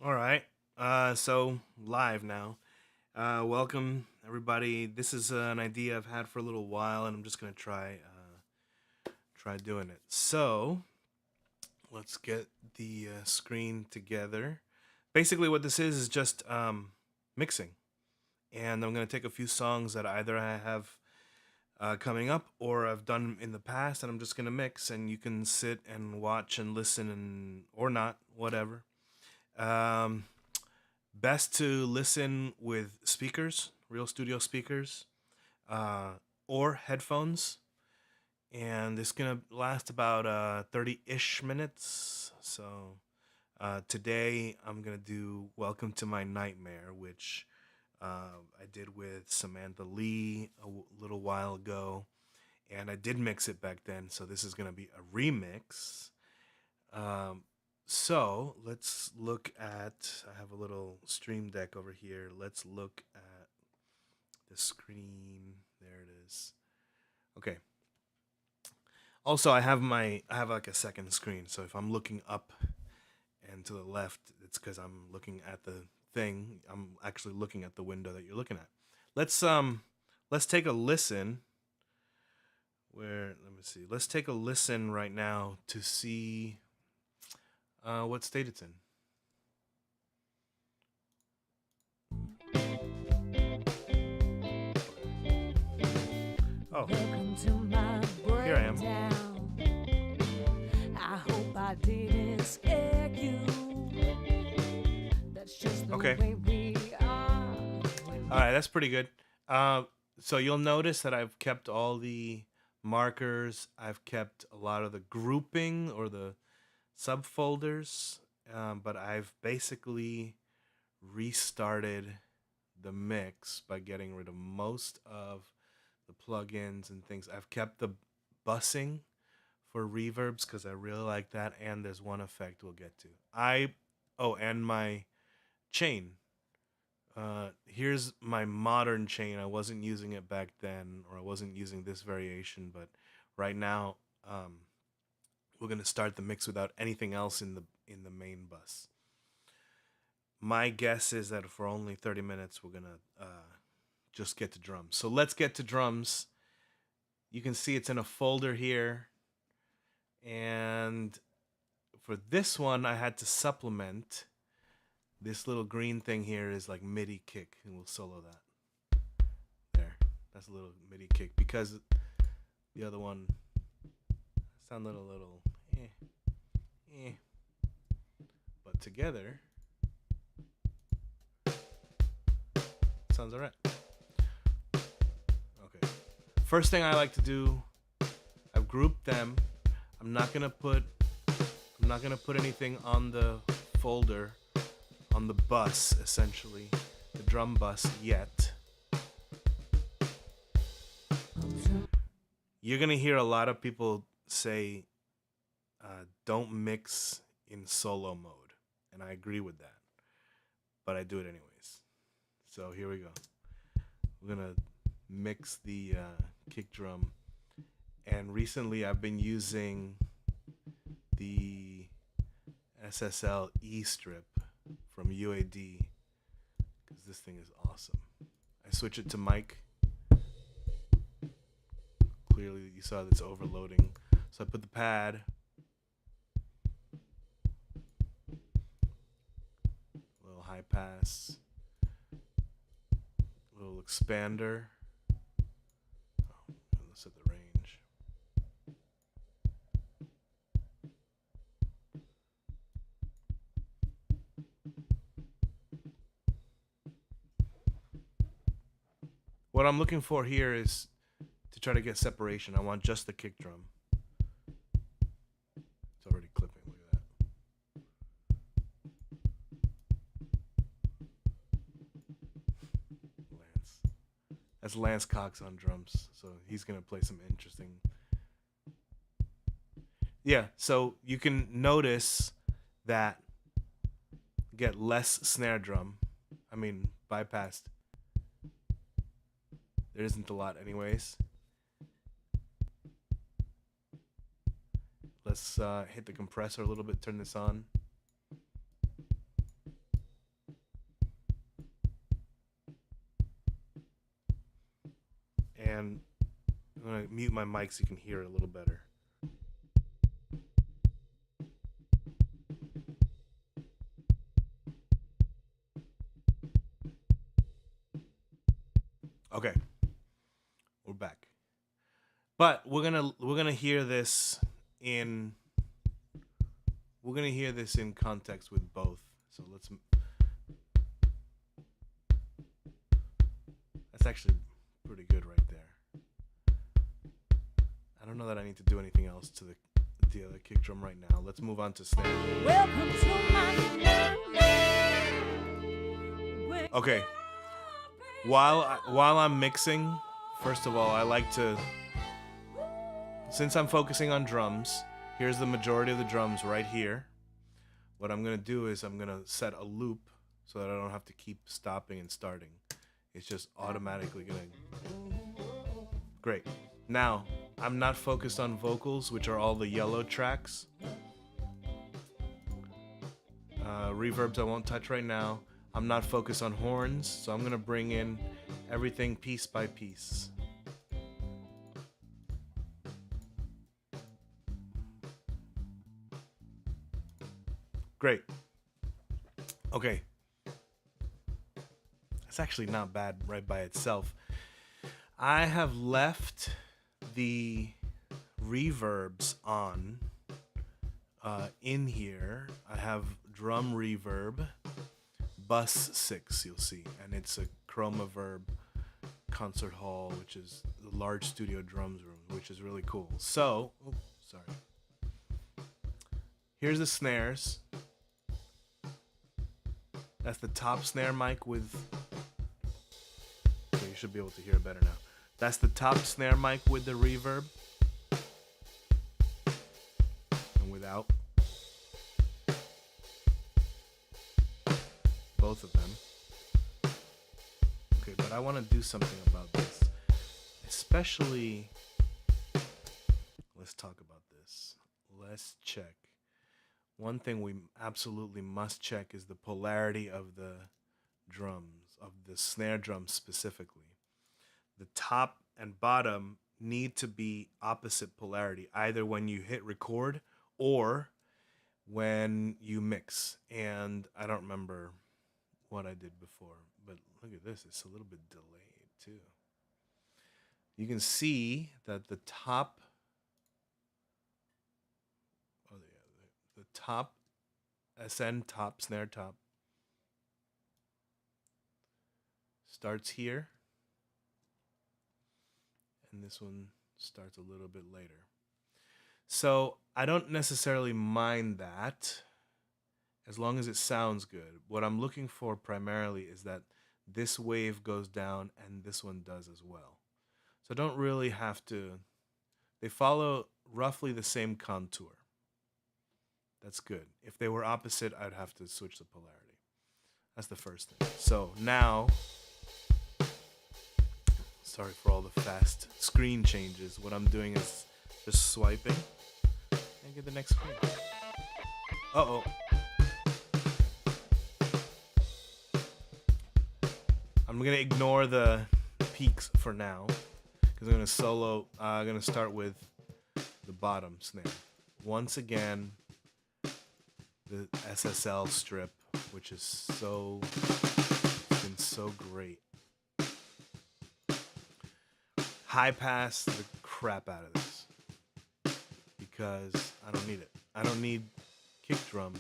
All right. So live now. Welcome everybody. This is an idea I've had for a little while, and I'm just gonna try doing it. So let's get the screen together. Basically, what this is just mixing, and I'm gonna take a few songs that either I have coming up or I've done in the past, and I'm just gonna mix, and you can sit and watch and listen, and or not, whatever. Um, Best to listen with speakers, real studio speakers, uh, or headphones. And it's gonna last about 30-ish minutes. So today I'm gonna do "Welcome to My Nightmare," which I did with Samantha Lee little while ago, and I did mix it back then. So this is gonna be a remix. Um, so let's look at. I have a little stream deck over here. Let's look at the screen. There it is. Okay. Also, I have like a second screen. So if I'm looking up and to the left, it's because I'm looking at the thing. I'm actually looking at the window that you're looking at. Let's um let's take a listen. Let me see. Let's take a listen right now to see what state it's in. Oh, Welcome to my here I am. breakdown. I hope I didn't scare you. That's just the Okay. way we are. All right, that's pretty good. Uh, so you'll notice that I've kept all the markers. I've kept a lot of the grouping or the subfolders, but I've basically restarted the mix by getting rid of most of the plugins and things. I've kept the bussing for reverbs because I really like that, and there's one effect we'll get to. And my chain. Here's my modern chain. I wasn't using it back then, or I wasn't using this variation, but right now, we're gonna start the mix without anything else in the main bus. My guess is that for only 30 minutes, we're gonna just get to drums. So let's get to drums. You can see it's in a folder here, and for this one, I had to supplement. This little green thing here is like MIDI kick, and we'll solo that. There. That's a little MIDI kick because the other one sounded a little eh. But together, sounds alright. Okay. First thing I like to do, I've grouped them. I'm not gonna put anything on the folder on the bus essentially, the drum bus yet. You're gonna hear a lot of people say, "Don't mix in solo mode," and I agree with that. But I do it anyways. So here we go. We're gonna mix the kick drum, and recently I've been using the SSL E strip from UAD because this thing is awesome. I switch it to mic. Clearly, you saw that's overloading. So I put the pad, a little high pass, a little expander. Oh, let's set the range. What I'm looking for here is to try to get separation. I want just the kick drum. It's already clipping. Look at that. Lance. That's Lance Cox on drums. So he's going to play some interesting. Yeah, so you can notice that get less snare drum. I mean, bypassed. There isn't a lot, anyways. Let's hit the compressor a little bit, turn this on. And I'm going to mute my mic so you can hear it a little better. Okay. We're back. But we're going to hear this in context with both. So that's actually pretty good right there. I don't know that I need to do anything else to the other kick drum right now. Let's move on to snare. Welcome to my Okay. While I'm mixing, first of all, I like to, since I'm focusing on drums, here's the majority of the drums right here. What I'm going to do is I'm going to set a loop so that I don't have to keep stopping and starting. It's just automatically going to... Great. Now, I'm not focused on vocals, which are all the yellow tracks. Reverbs I won't touch right now. I'm not focused on horns, so I'm going to bring in everything piece by piece. Great. Okay. It's actually not bad right by itself. I have left the reverbs on in here. I have drum reverb, bus 6, you'll see, and it's a Chromaverb concert hall, which is the large studio drums room, which is really cool. So, sorry. Here's the snares. That's the top snare mic with... Okay, you should be able to hear it better now. That's the top snare mic with the reverb. And without. Both of them. Okay, but I want to do something about this. Especially... Let's talk about this. Let's check. One thing we absolutely must check is the polarity of the drums, of the snare drum specifically. The top and bottom need to be opposite polarity, either when you hit record or when you mix. And I don't remember what I did before, but look at this. It's a little bit delayed too. You can see that the top... The top SN top snare top starts here, and this one starts a little bit later. So I don't necessarily mind that as long as it sounds good. What I'm looking for primarily is that this wave goes down and this one does as well. So I don't really have to, they follow roughly the same contour. That's good. If they were opposite, I'd have to switch the polarity. That's the first thing. So now, sorry for all the fast screen changes. What I'm doing is just swiping and get the next screen. Uh-oh. I'm going to ignore the peaks for now because I'm going to start with the bottom snare. Once again, the SSL strip, which is been so great. High pass the crap out of this because I don't need it. I don't need kick drum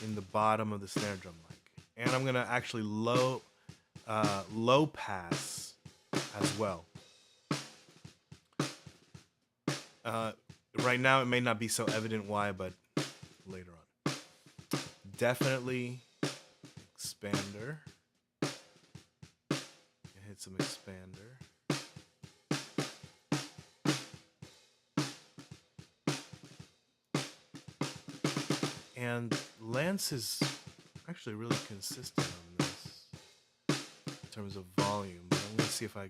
in the bottom of the snare drum mic. And I'm gonna actually low pass as well. Right now it may not be so evident why, but later on. Definitely expander. Hit some expander. And Lance is actually really consistent on this in terms of volume. But I'm going to see if I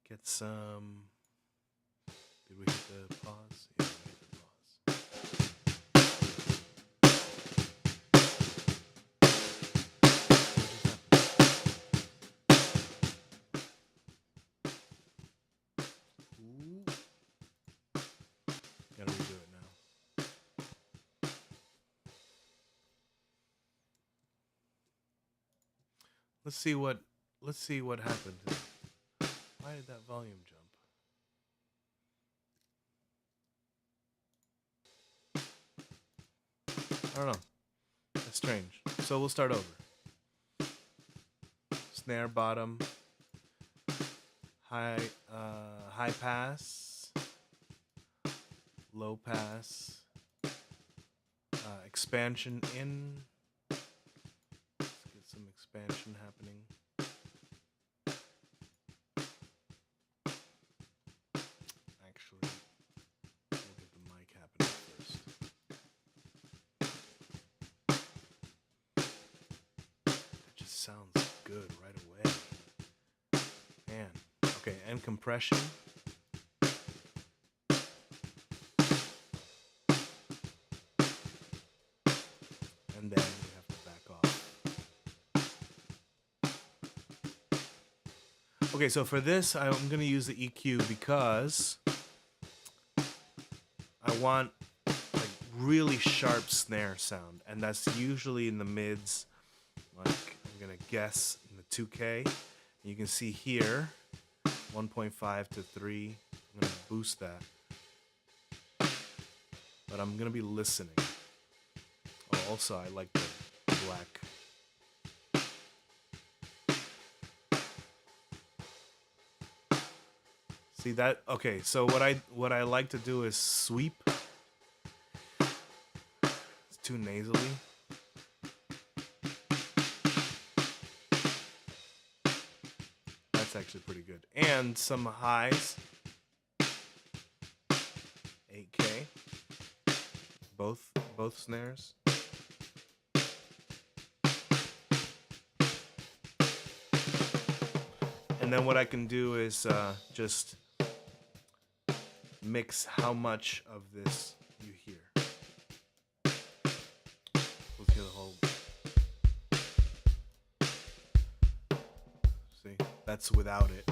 get some... Did we hit the pause? Yeah, we hit the pause. Let's see what happened. Why did that volume jump? I don't know. That's strange. So we'll start over. Snare bottom. High pass. Low pass. Expansion in. Let's get some expansion happening. Actually, we'll get the mic happening first. That just sounds good right away. Man. Okay, and compression. And then we have to back off. Okay, so for this, I'm going to use the EQ because I want like really sharp snare sound, and that's usually in the mids. Like I'm going to guess in the 2K. You can see here, 1.5 to 3. I'm going to boost that. But I'm going to be listening. Oh, also, I like the black. See that? Okay, so what I like to do is sweep. It's too nasally. That's actually pretty good. And some highs. 8K. Both snares. And then what I can do is just mix how much of this you hear. We'll hear the whole. See, that's without it.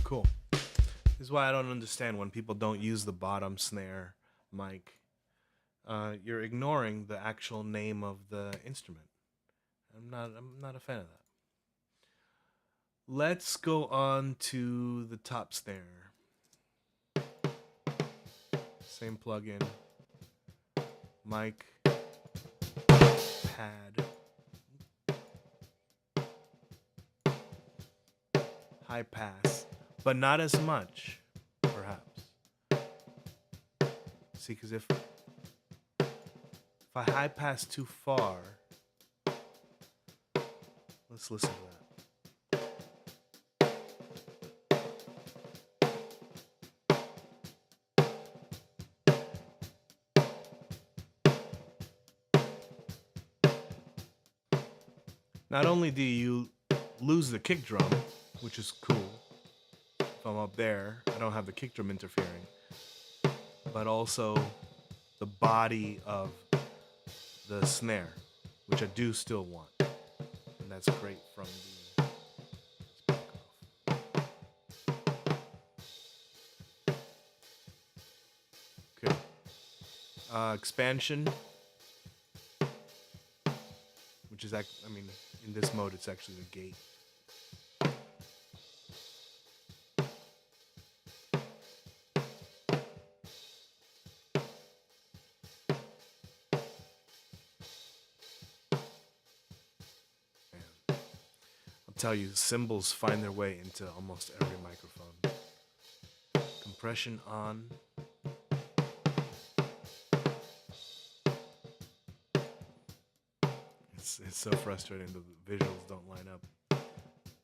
Cool. This is why I don't understand when people don't use the bottom snare mic. You're ignoring the actual name of the instrument. I'm not a fan of that. Let's go on to the top snare. Same plugin. Mic. Pad. High pass. But not as much, perhaps. See, because if I high pass too far, let's listen to that. Not only do you lose the kick drum, which is cool. If I'm up there, I don't have the kick drum interfering, but also the body of the snare, which I do still want, and that's great from the. Let's back off. Okay. Expansion, which is in this mode, it's actually the gate. Tell you, cymbals find their way into almost every microphone. Compression on. It's so frustrating. The visuals don't line up.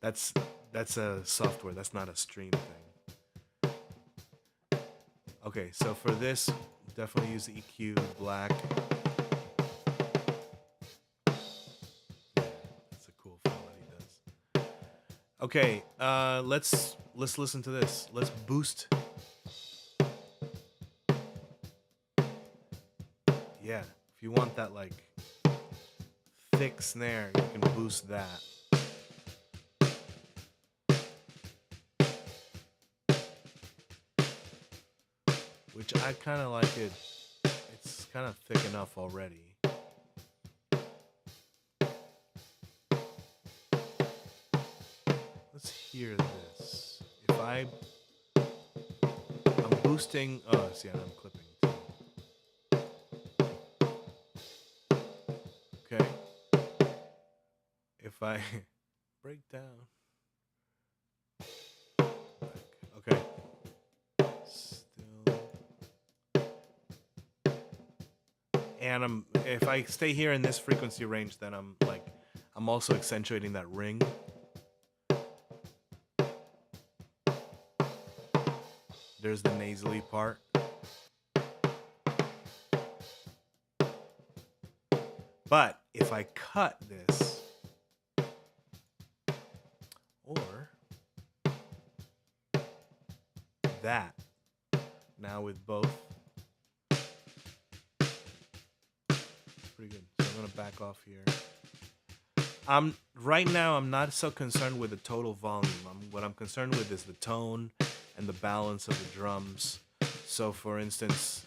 That's a software. That's not a stream thing. Okay, so for this, definitely use the EQ black. Okay, let's listen to this. Let's boost. Yeah, if you want that like thick snare, you can boost that. which I kind of like it. It's kind of thick enough already. Let's hear this. If I'm boosting. Oh, see, I'm clipping too. Okay. If I break down. Okay. Still. And if I stay here in this frequency range, then I'm also accentuating that ring. There's the nasally part. But if I cut this, or that, now with both, pretty good. So I'm gonna back off here. Right now I'm not so concerned with the total volume. What I'm concerned with is the tone and the balance of the drums. So for instance,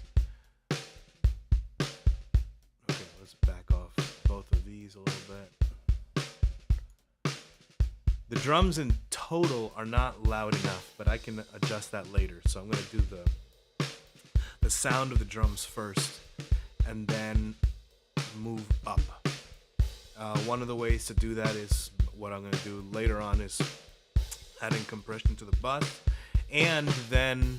okay, let's back off both of these a little bit. The drums in total are not loud enough, but I can adjust that later. So I'm gonna do the sound of the drums first, and then move up. One of the ways to do that is what I'm gonna do later on is adding compression to the bus, and then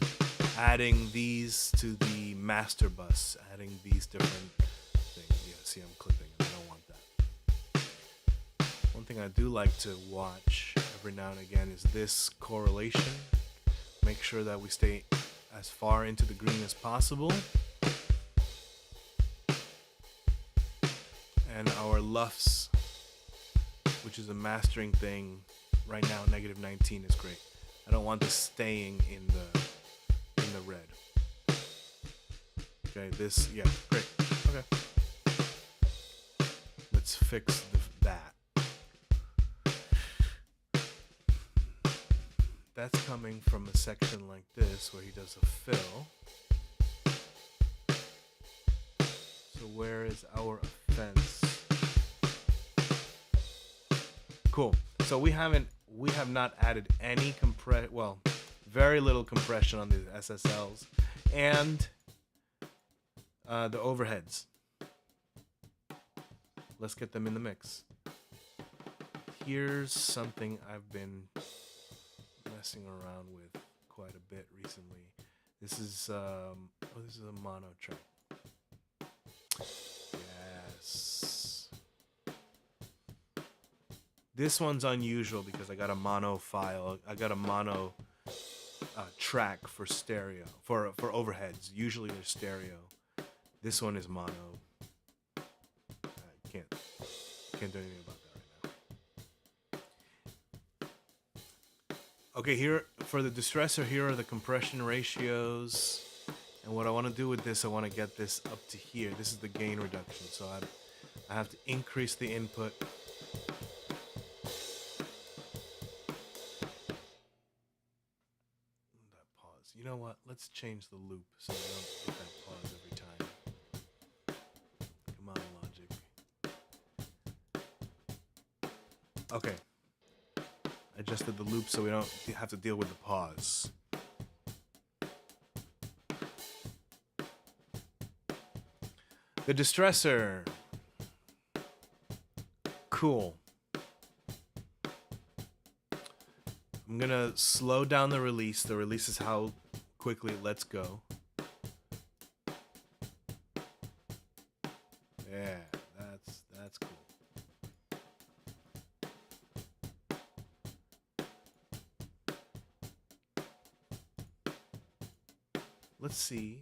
adding these to the master bus, adding these different things. Yeah, see, I'm clipping. I don't want that. One thing I do like to watch every now and again is this correlation. Make sure that we stay as far into the green as possible. And our LUFS, which is a mastering thing, right now -19 is great. I don't want this staying in the red. Okay, this, yeah, great. Okay, let's fix that. That's coming from a section like this where he does a fill. So where is our offense? Cool. So we have not added any very little compression on the SSLs and the overheads. Let's get them in the mix. Here's something I've been messing around with quite a bit recently. This is a mono track. Yes. This one's unusual because I got a mono file. I got a mono track for stereo, for overheads. Usually they're stereo. This one is mono. I can't do anything about that right now. Okay, here for the distressor, here are the compression ratios. And what I want to do with this, I want to get this up to here. This is the gain reduction. So I have to increase the input. That pause. You know what? Let's change the loop so we don't get that pause every time. Come on, Logic. Okay. I adjusted the loop so we don't have to deal with the pause. The distressor. Cool. I'm gonna slow down the release. The release is how quickly it lets go. Yeah, that's cool. Let's see.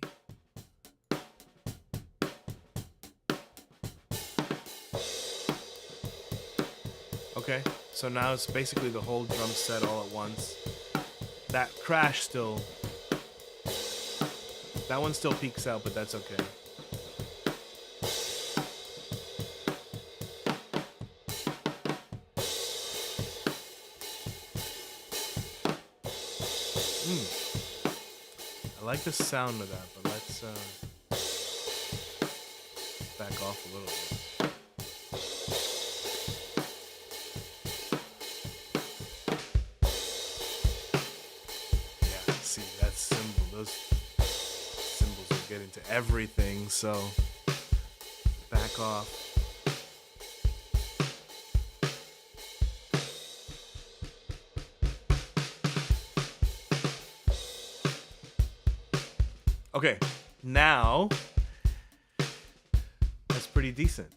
Okay, so now it's basically the whole drum set all at once. That crash still, that one still peaks out, but that's okay. I I like the sound of that, but let's back off a little bit. Yeah, see that cymbal, those cymbals will get into everything, so back off. Okay, now that's pretty decent.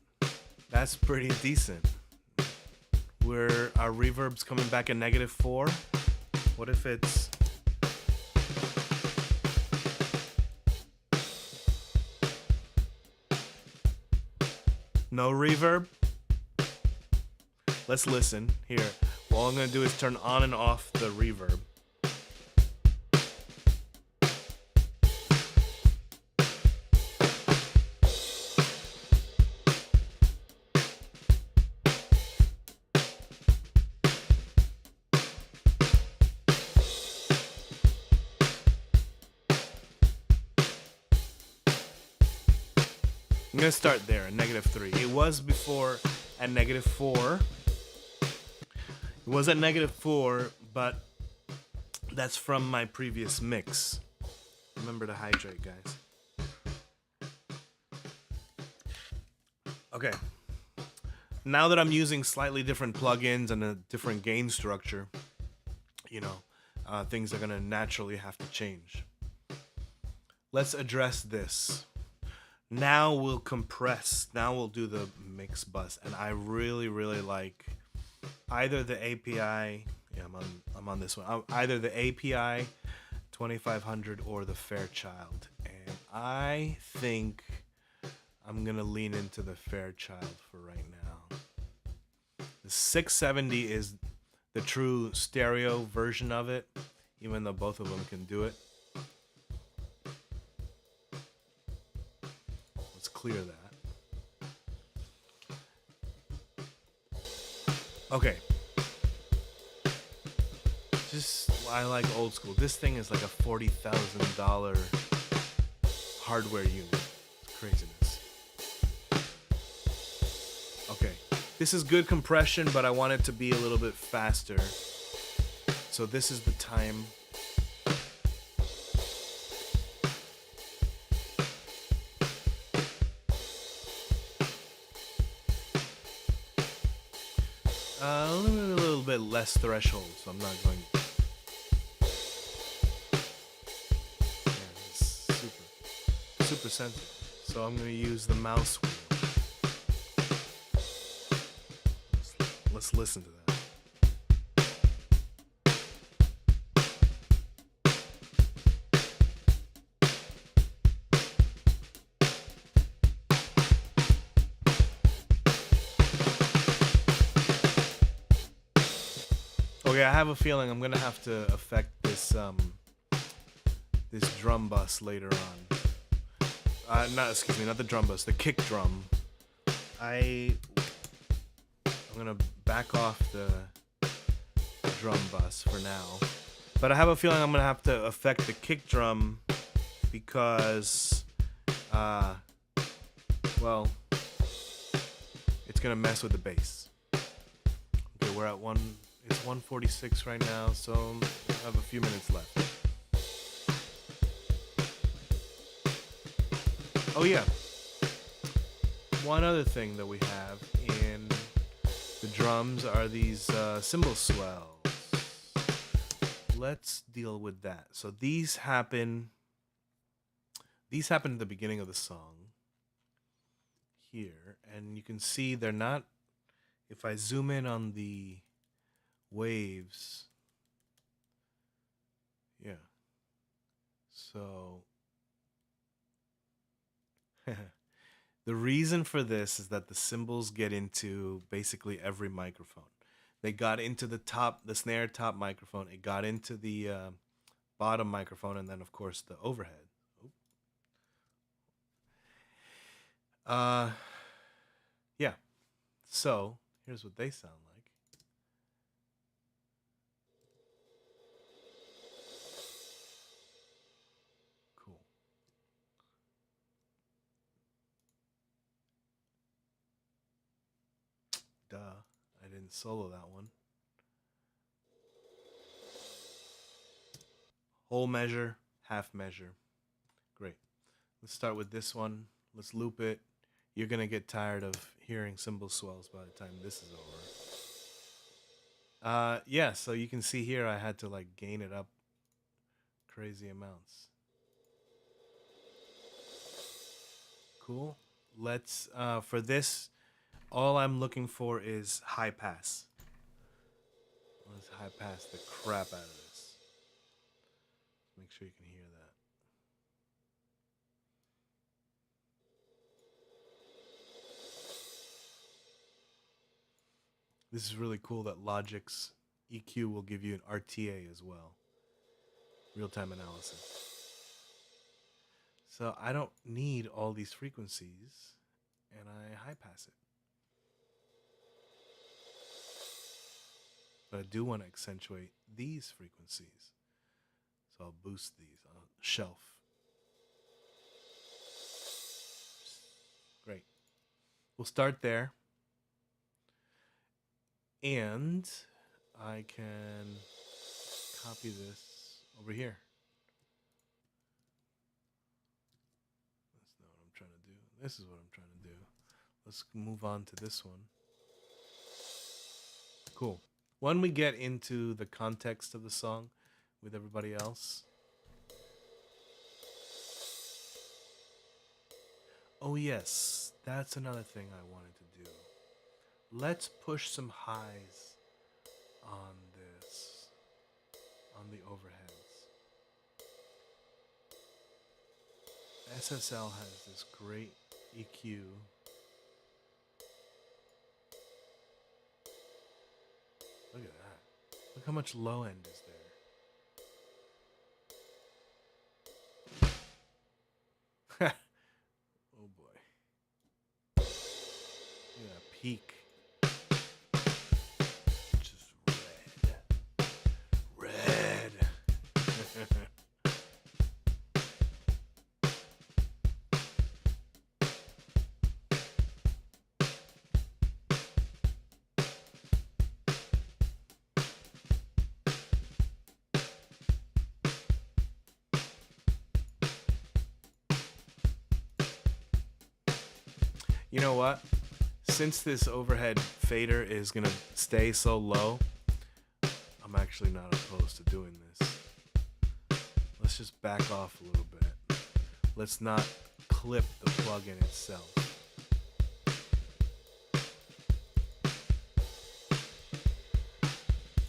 That's pretty decent. Where our reverb's coming back at -4. What if it's no reverb? Let's listen here. Well, all I'm gonna do is turn on and off the reverb. I'm gonna start there at -3. It was before at -4. It was at -4, but that's from my previous mix. Remember to hydrate, guys. Okay. Now that I'm using slightly different plugins and a different gain structure, you know, things are gonna naturally have to change. Let's address this. Now we'll compress. Now we'll do the mix bus, and I really, really like either the API. Yeah, I'm on this one. Either the API 2500 or the Fairchild, and I think I'm gonna lean into the Fairchild for right now. The 670 is the true stereo version of it, even though both of them can do it. Clear that. Okay. I like old school. This thing is like a $40,000 hardware unit. It's craziness. Okay. This is good compression, but I want it to be a little bit faster. So this is the time. A little bit less threshold, so I'm not going. Yeah, it's super sensitive. So I'm going to use the mouse wheel. Let's listen to that. Okay, I have a feeling I'm gonna have to affect this this drum bus later on. Not the drum bus, the kick drum. I'm gonna back off the drum bus for now, but I have a feeling I'm gonna have to affect the kick drum because, well, it's gonna mess with the bass. Okay, we're at It's 1:46 right now, so I have a few minutes left. Oh yeah. One other thing that we have in the drums are these cymbal swells. Let's deal with that. So these happen at the beginning of the song here, and you can see they're not. If I zoom in on the waves, yeah, so the reason for this is that the cymbals get into basically every microphone. They got into the snare top microphone, it got into the bottom microphone, and then of course the overhead. Yeah, so here's what they sound like. can solo that one. Whole measure, half measure. Great. Let's start with this one. Let's loop it. You're going to get tired of hearing cymbal swells by the time this is over. Yeah, so you can see here I had to like gain it up crazy amounts. Cool. Let's, for this, all I'm looking for is high pass. Let's high pass the crap out of this. Make sure you can hear that. This is really cool that Logic's EQ will give you an RTA as well. Real-time analysis. So I don't need all these frequencies, and I high pass it. But I do want to accentuate these frequencies. So I'll boost these. I'll shelf. Great. We'll start there. And I can copy this over here. That's not what I'm trying to do. This is what I'm trying to do. Let's move on to this one. Cool. When we get into the context of the song with everybody else. Oh yes, that's another thing I wanted to do. Let's push some highs on this, on the overheads. SSL has this great EQ. Look at that. Look how much low end is there. Oh boy. Look at that peak. Just red. Red. You know what? Since this overhead fader is gonna stay so low, I'm actually not opposed to doing this. Let's just back off a little bit. Let's not clip the plugin itself.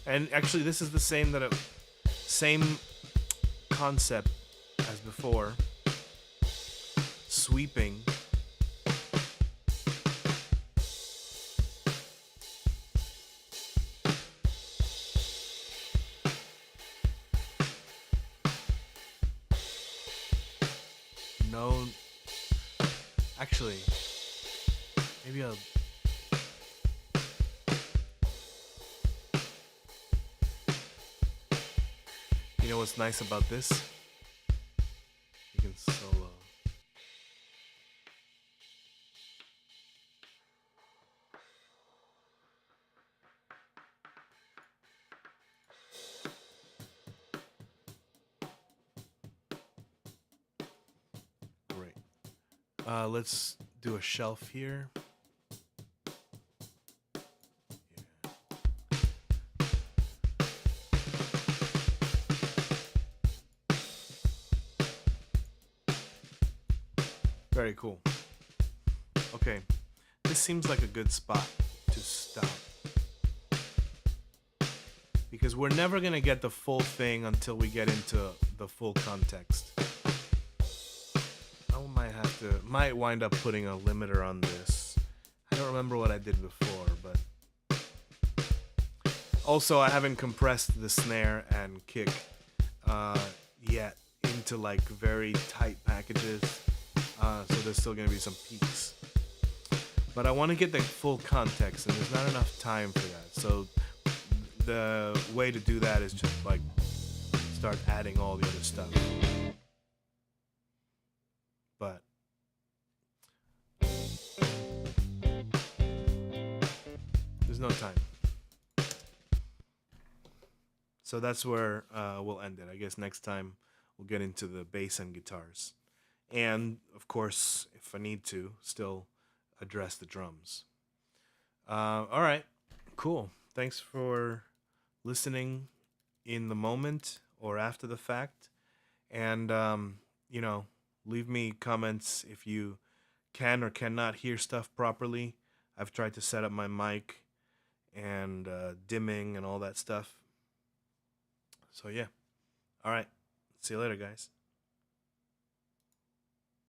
And actually, this is the same same concept as before. Sweeping. No, actually, maybe I'll. You know what's nice about this? You can solo. Great. Let's do a shelf here. Very cool. Okay, this seems like a good spot to stop. Because we're never going to get the full thing until we get into the full context. Might wind up putting a limiter on this. I don't remember what I did before, but also I haven't compressed the snare and kick yet into like very tight packages. So there's still going to be some peaks. But I want to get the full context, and there's not enough time for that. So the way to do that is just like start adding all the other stuff. But there's no time. So that's where we'll end it. I guess next time we'll get into the bass and guitars. And of course, if I need to, still address the drums. All right, cool. Thanks for listening in the moment or after the fact. And, you know, leave me comments if you can or cannot hear stuff properly. I've tried to set up my mic and dimming and all that stuff. So, yeah. All right. See you later, guys.